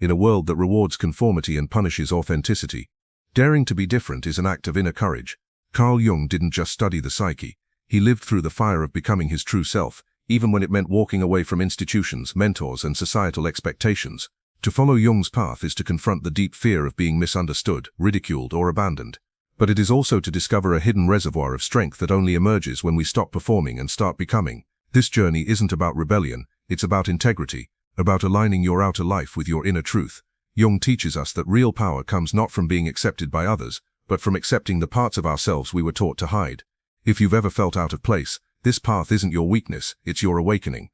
in a world that rewards conformity and punishes authenticity. Daring to be different is an act of inner courage. Carl Jung didn't just study the psyche. He lived through the fire of becoming his true self, even when it meant walking away from institutions, mentors, and societal expectations. To follow Jung's path is to confront the deep fear of being misunderstood, ridiculed, or abandoned. But it is also to discover a hidden reservoir of strength that only emerges when we stop performing and start becoming. This journey isn't about rebellion, it's about integrity, about aligning your outer life with your inner truth. Jung teaches us that real power comes not from being accepted by others, but from accepting the parts of ourselves we were taught to hide. If you've ever felt out of place, this path isn't your weakness, it's your awakening.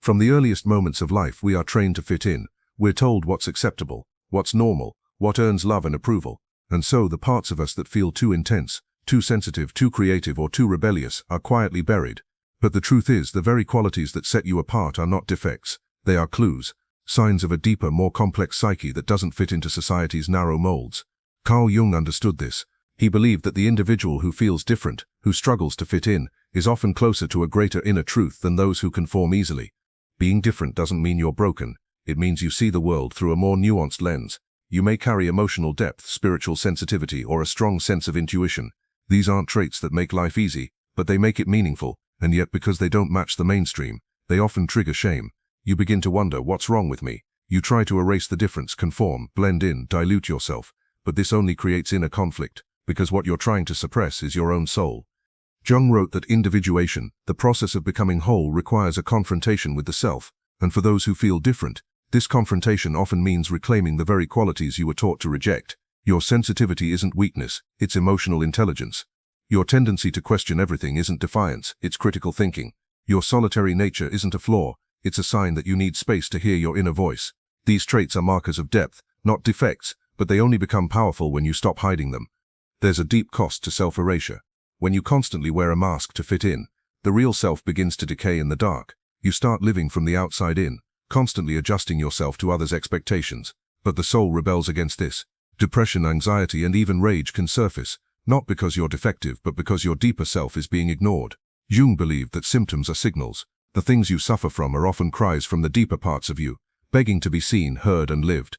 From the earliest moments of life we are trained to fit in. We're told what's acceptable, what's normal, what earns love and approval. And so the parts of us that feel too intense, too sensitive, too creative, or too rebellious are quietly buried. But the truth is, the very qualities that set you apart are not defects. They are clues, signs of a deeper, more complex psyche that doesn't fit into society's narrow molds. Carl Jung understood this. He believed that the individual who feels different, who struggles to fit in, is often closer to a greater inner truth than those who conform easily. Being different doesn't mean you're broken. It means you see the world through a more nuanced lens. You may carry emotional depth, spiritual sensitivity, or a strong sense of intuition. These aren't traits that make life easy, but they make it meaningful, and yet because they don't match the mainstream, they often trigger shame. You begin to wonder, what's wrong with me? You try to erase the difference, conform, blend in, dilute yourself, but this only creates inner conflict, because what you're trying to suppress is your own soul. Jung wrote that individuation, the process of becoming whole, requires a confrontation with the self, and for those who feel different, this confrontation often means reclaiming the very qualities you were taught to reject. Your sensitivity isn't weakness, it's emotional intelligence. Your tendency to question everything isn't defiance, it's critical thinking. Your solitary nature isn't a flaw, it's a sign that you need space to hear your inner voice. These traits are markers of depth, not defects, but they only become powerful when you stop hiding them. There's a deep cost to self-erasure. When you constantly wear a mask to fit in, the real self begins to decay in the dark. You start living from the outside in, constantly adjusting yourself to others' expectations. But the soul rebels against this. Depression, anxiety, and even rage can surface, not because you're defective, but because your deeper self is being ignored. Jung believed that symptoms are signals. The things you suffer from are often cries from the deeper parts of you, begging to be seen, heard, and lived.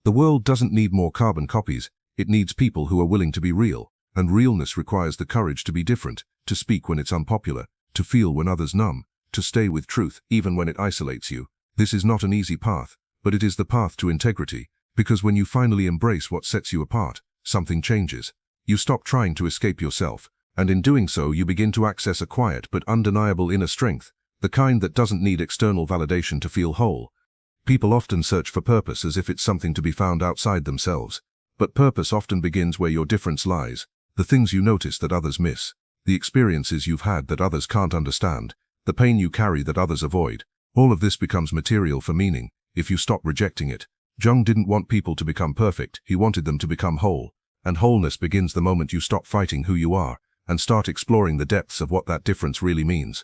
The world doesn't need more carbon copies, it needs people who are willing to be real. And realness requires the courage to be different, to speak when it's unpopular, to feel when others numb, to stay with truth even when it isolates you. This is not an easy path, but it is the path to integrity, because when you finally embrace what sets you apart, something changes. You stop trying to escape yourself, and in doing so you begin to access a quiet but undeniable inner strength, the kind that doesn't need external validation to feel whole. People often search for purpose as if it's something to be found outside themselves, but purpose often begins where your difference lies. The things you notice that others miss, the experiences you've had that others can't understand, the pain you carry that others avoid, all of this becomes material for meaning if you stop rejecting it. Jung didn't want people to become perfect, he wanted them to become whole. And wholeness begins the moment you stop fighting who you are and start exploring the depths of what that difference really means.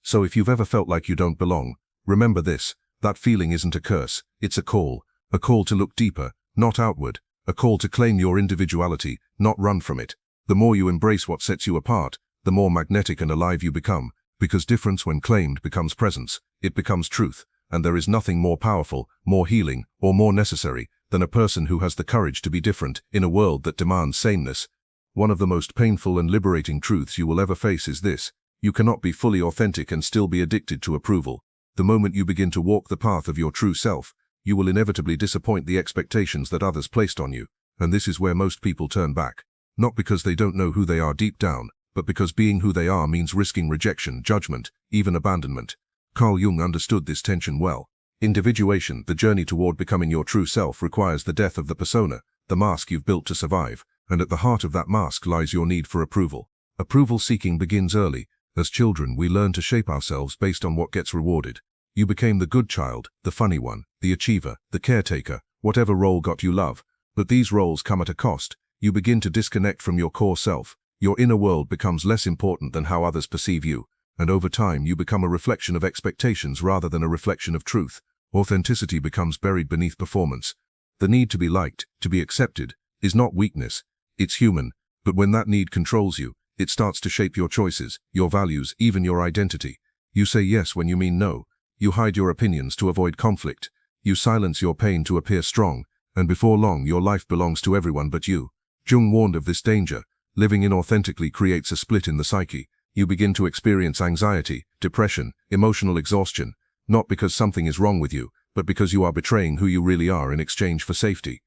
So if you've ever felt like you don't belong, remember this: that feeling isn't a curse, it's a call to look deeper, not outward, a call to claim your individuality, not run from it. The more you embrace what sets you apart, the more magnetic and alive you become, because difference when claimed becomes presence, it becomes truth, and there is nothing more powerful, more healing, or more necessary than a person who has the courage to be different in a world that demands sameness. One of the most painful and liberating truths you will ever face is this: you cannot be fully authentic and still be addicted to approval. The moment you begin to walk the path of your true self, you will inevitably disappoint the expectations that others placed on you, and this is where most people turn back. Not because they don't know who they are deep down, but because being who they are means risking rejection, judgment, even abandonment. Carl Jung understood this tension well. Individuation, the journey toward becoming your true self, requires the death of the persona, the mask you've built to survive, and at the heart of that mask lies your need for approval. Approval seeking begins early. As children, we learn to shape ourselves based on what gets rewarded. You became the good child, the funny one, the achiever, the caretaker, whatever role got you love. But these roles come at a cost. You begin to disconnect from your core self. Your inner world becomes less important than how others perceive you, and over time you become a reflection of expectations rather than a reflection of truth. Authenticity becomes buried beneath performance. The need to be liked, to be accepted, is not weakness, it's human, but when that need controls you, it starts to shape your choices, your values, even your identity. You say yes when you mean no. You hide your opinions to avoid conflict. You silence your pain to appear strong, and before long your life belongs to everyone but you. Jung warned of this danger. Living inauthentically creates a split in the psyche. You begin to experience anxiety, depression, emotional exhaustion, not because something is wrong with you, but because you are betraying who you really are in exchange for safety.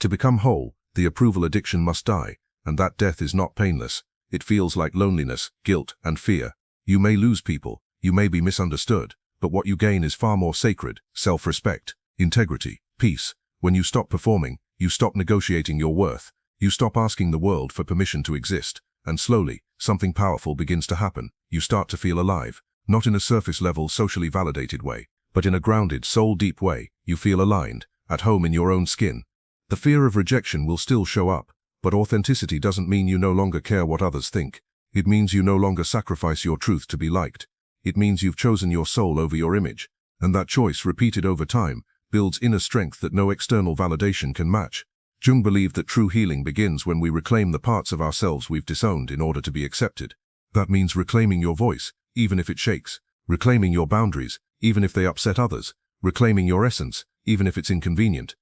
To become whole, the approval addiction must die, and that death is not painless. It feels like loneliness, guilt, and fear. You may lose people, you may be misunderstood, but what you gain is far more sacred: self-respect, integrity, peace. When you stop performing, you stop negotiating your worth. You stop asking the world for permission to exist, and slowly, something powerful begins to happen. You start to feel alive, not in a surface-level, socially validated way, but in a grounded, soul-deep way. You feel aligned, at home in your own skin. The fear of rejection will still show up, but authenticity doesn't mean you no longer care what others think. It means you no longer sacrifice your truth to be liked. It means you've chosen your soul over your image, and that choice, repeated over time, builds inner strength that no external validation can match. Jung believed that true healing begins when we reclaim the parts of ourselves we've disowned in order to be accepted. That means reclaiming your voice, even if it shakes, reclaiming your boundaries, even if they upset others, reclaiming your essence, even if it's inconvenient.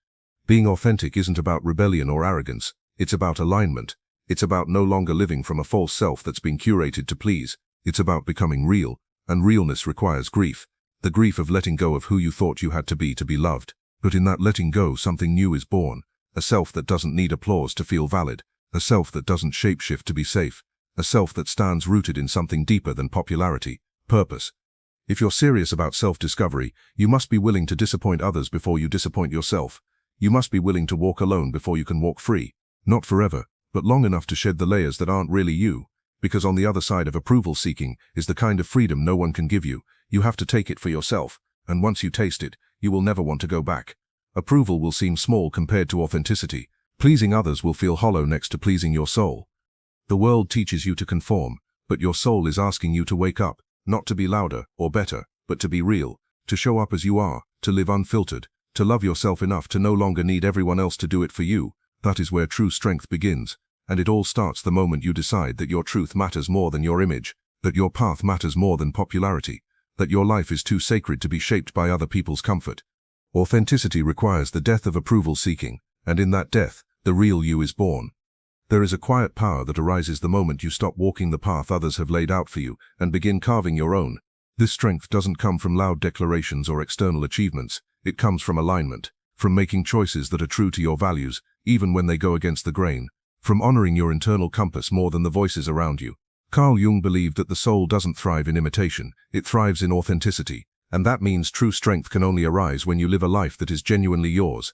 Being authentic isn't about rebellion or arrogance, it's about alignment. It's about no longer living from a false self that's been curated to please. It's about becoming real, and realness requires grief. The grief of letting go of who you thought you had to be loved. But in that letting go, something new is born. A self that doesn't need applause to feel valid. A self that doesn't shapeshift to be safe. A self that stands rooted in something deeper than popularity: purpose. If you're serious about self-discovery, you must be willing to disappoint others before you disappoint yourself. You must be willing to walk alone before you can walk free. Not forever, but long enough to shed the layers that aren't really you. Because on the other side of approval seeking is the kind of freedom no one can give you. You have to take it for yourself, and once you taste it, you will never want to go back. Approval will seem small compared to authenticity. Pleasing others will feel hollow next to pleasing your soul. The world teaches you to conform, but your soul is asking you to wake up, not to be louder or better, but to be real, to show up as you are, to live unfiltered, to love yourself enough to no longer need everyone else to do it for you. That is where true strength begins, and it all starts the moment you decide that your truth matters more than your image, that your path matters more than popularity, that your life is too sacred to be shaped by other people's comfort. Authenticity requires the death of approval seeking, and in that death, the real you is born. There is a quiet power that arises the moment you stop walking the path others have laid out for you and begin carving your own. This strength doesn't come from loud declarations or external achievements. It comes from alignment, from making choices that are true to your values, even when they go against the grain, from honoring your internal compass more than the voices around you. Carl Jung believed that the soul doesn't thrive in imitation, it thrives in authenticity, and that means true strength can only arise when you live a life that is genuinely yours.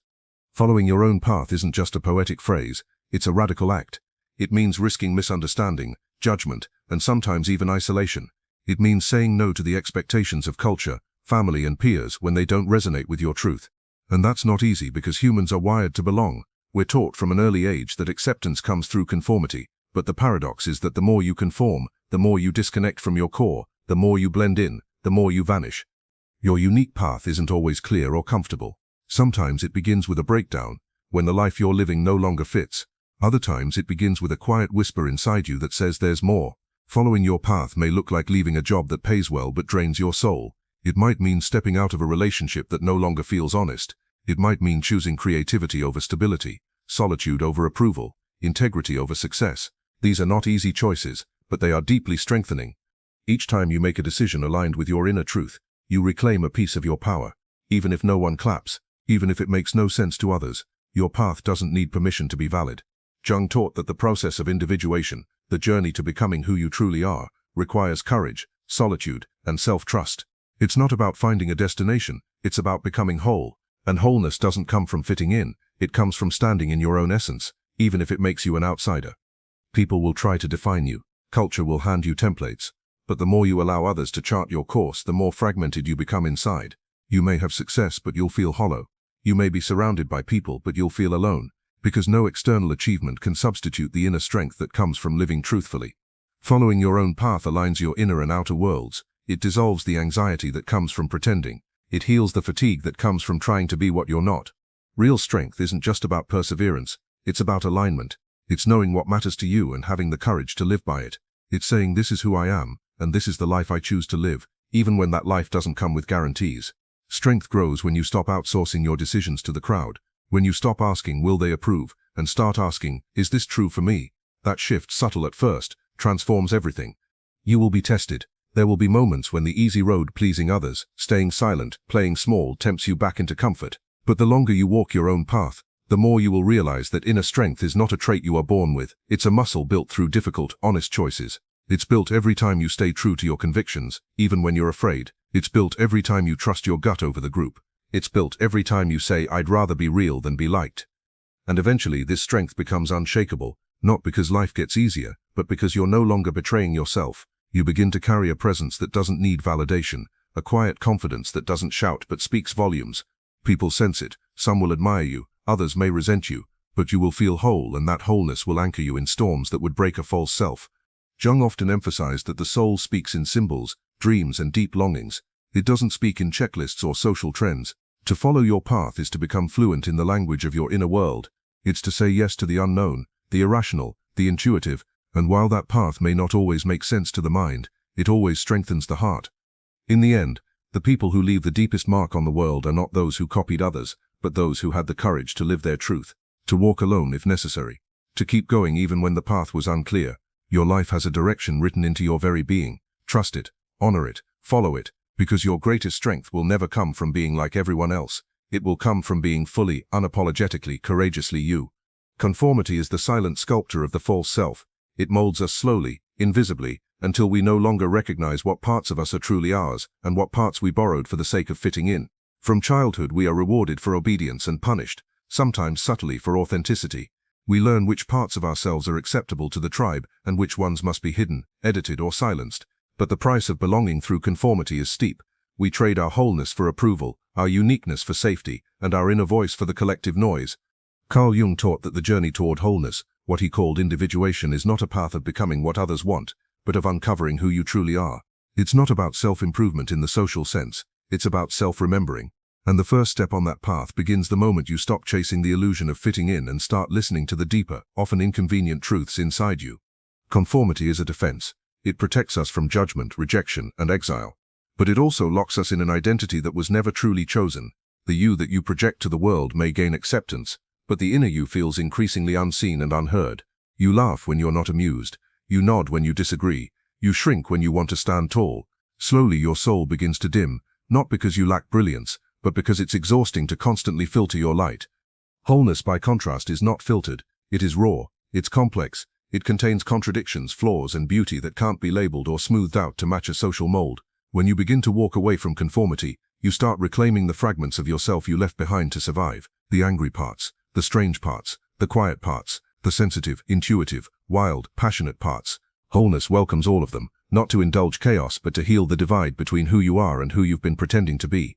Following your own path isn't just a poetic phrase, it's a radical act. It means risking misunderstanding, judgment, and sometimes even isolation. It means saying no to the expectations of culture, family, and peers when they don't resonate with your truth. And that's not easy because humans are wired to belong. We're taught from an early age that acceptance comes through conformity, but the paradox is that the more you conform, the more you disconnect from your core, the more you blend in, the more you vanish. Your unique path isn't always clear or comfortable. Sometimes it begins with a breakdown, when the life you're living no longer fits. Other times it begins with a quiet whisper inside you that says there's more. Following your path may look like leaving a job that pays well but drains your soul. It might mean stepping out of a relationship that no longer feels honest. It might mean choosing creativity over stability, solitude over approval, integrity over success. These are not easy choices, but they are deeply strengthening. Each time you make a decision aligned with your inner truth, you reclaim a piece of your power. Even if no one claps, even if it makes no sense to others, your path doesn't need permission to be valid. Jung taught that the process of individuation, the journey to becoming who you truly are, requires courage, solitude, and self-trust. It's not about finding a destination, it's about becoming whole. And wholeness doesn't come from fitting in, it comes from standing in your own essence, even if it makes you an outsider. People will try to define you, culture will hand you templates, but the more you allow others to chart your course, the more fragmented you become inside. You may have success, but you'll feel hollow. You may be surrounded by people, but you'll feel alone, because no external achievement can substitute the inner strength that comes from living truthfully. Following your own path aligns your inner and outer worlds. It dissolves the anxiety that comes from pretending. It heals the fatigue that comes from trying to be what you're not. Real strength isn't just about perseverance, it's about alignment. It's knowing what matters to you and having the courage to live by it. It's saying this is who I am, and this is the life I choose to live, even when that life doesn't come with guarantees. Strength grows when you stop outsourcing your decisions to the crowd, when you stop asking, will they approve, and start asking, is this true for me? That shift, subtle at first, transforms everything. You will be tested. There will be moments when the easy road, pleasing others, staying silent, playing small, tempts you back into comfort. But the longer you walk your own path, the more you will realize that inner strength is not a trait you are born with. It's a muscle built through difficult, honest choices. It's built every time you stay true to your convictions, even when you're afraid. It's built every time you trust your gut over the group. It's built every time you say, I'd rather be real than be liked. And eventually this strength becomes unshakable, not because life gets easier, but because you're no longer betraying yourself. You begin to carry a presence that doesn't need validation, a quiet confidence that doesn't shout but speaks volumes. People sense it, some will admire you, others may resent you, but you will feel whole, and that wholeness will anchor you in storms that would break a false self. Jung often emphasized that the soul speaks in symbols, dreams, and deep longings. It doesn't speak in checklists or social trends. To follow your path is to become fluent in the language of your inner world. It's to say yes to the unknown, the irrational, the intuitive, and while that path may not always make sense to the mind, it always strengthens the heart. In the end, the people who leave the deepest mark on the world are not those who copied others, but those who had the courage to live their truth, to walk alone if necessary, to keep going even when the path was unclear. Your life has a direction written into your very being. Trust it, honor it, follow it, because your greatest strength will never come from being like everyone else. It will come from being fully, unapologetically, courageously you. Conformity is the silent sculptor of the false self. It molds us slowly, invisibly, until we no longer recognize what parts of us are truly ours, and what parts we borrowed for the sake of fitting in. From childhood we are rewarded for obedience and punished, sometimes subtly, for authenticity. We learn which parts of ourselves are acceptable to the tribe and which ones must be hidden, edited, or silenced. But the price of belonging through conformity is steep. We trade our wholeness for approval, our uniqueness for safety, and our inner voice for the collective noise. Carl Jung taught that the journey toward wholeness, what he called individuation, is not a path of becoming what others want, but of uncovering who you truly are. It's not about self-improvement in the social sense, it's about self-remembering. And the first step on that path begins the moment you stop chasing the illusion of fitting in and start listening to the deeper, often inconvenient truths inside you. Conformity is a defense. It protects us from judgment, rejection, and exile. But it also locks us in an identity that was never truly chosen. The you that you project to the world may gain acceptance, but the inner you feels increasingly unseen and unheard. You laugh when you're not amused. You nod when you disagree. You shrink when you want to stand tall. Slowly your soul begins to dim, not because you lack brilliance, but because it's exhausting to constantly filter your light. Wholeness, by contrast, is not filtered. It is raw. It's complex. It contains contradictions, flaws, and beauty that can't be labeled or smoothed out to match a social mold. When you begin to walk away from conformity, you start reclaiming the fragments of yourself you left behind to survive. The angry parts, the strange parts, the quiet parts, the sensitive, intuitive, wild, passionate parts. Wholeness welcomes all of them, not to indulge chaos, but to heal the divide between who you are and who you've been pretending to be.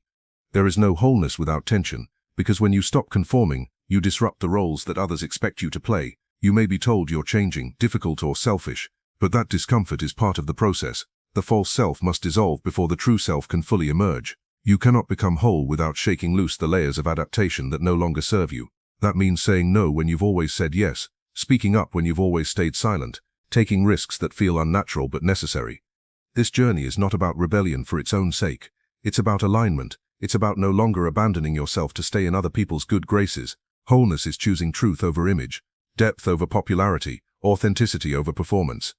There is no wholeness without tension, because when you stop conforming, you disrupt the roles that others expect you to play. You may be told you're changing, difficult, or selfish, but that discomfort is part of the process. The false self must dissolve before the true self can fully emerge. You cannot become whole without shaking loose the layers of adaptation that no longer serve you. That means saying no when you've always said yes, speaking up when you've always stayed silent, taking risks that feel unnatural but necessary. This journey is not about rebellion for its own sake. It's about alignment. It's about no longer abandoning yourself to stay in other people's good graces. Wholeness is choosing truth over image, depth over popularity, authenticity over performance.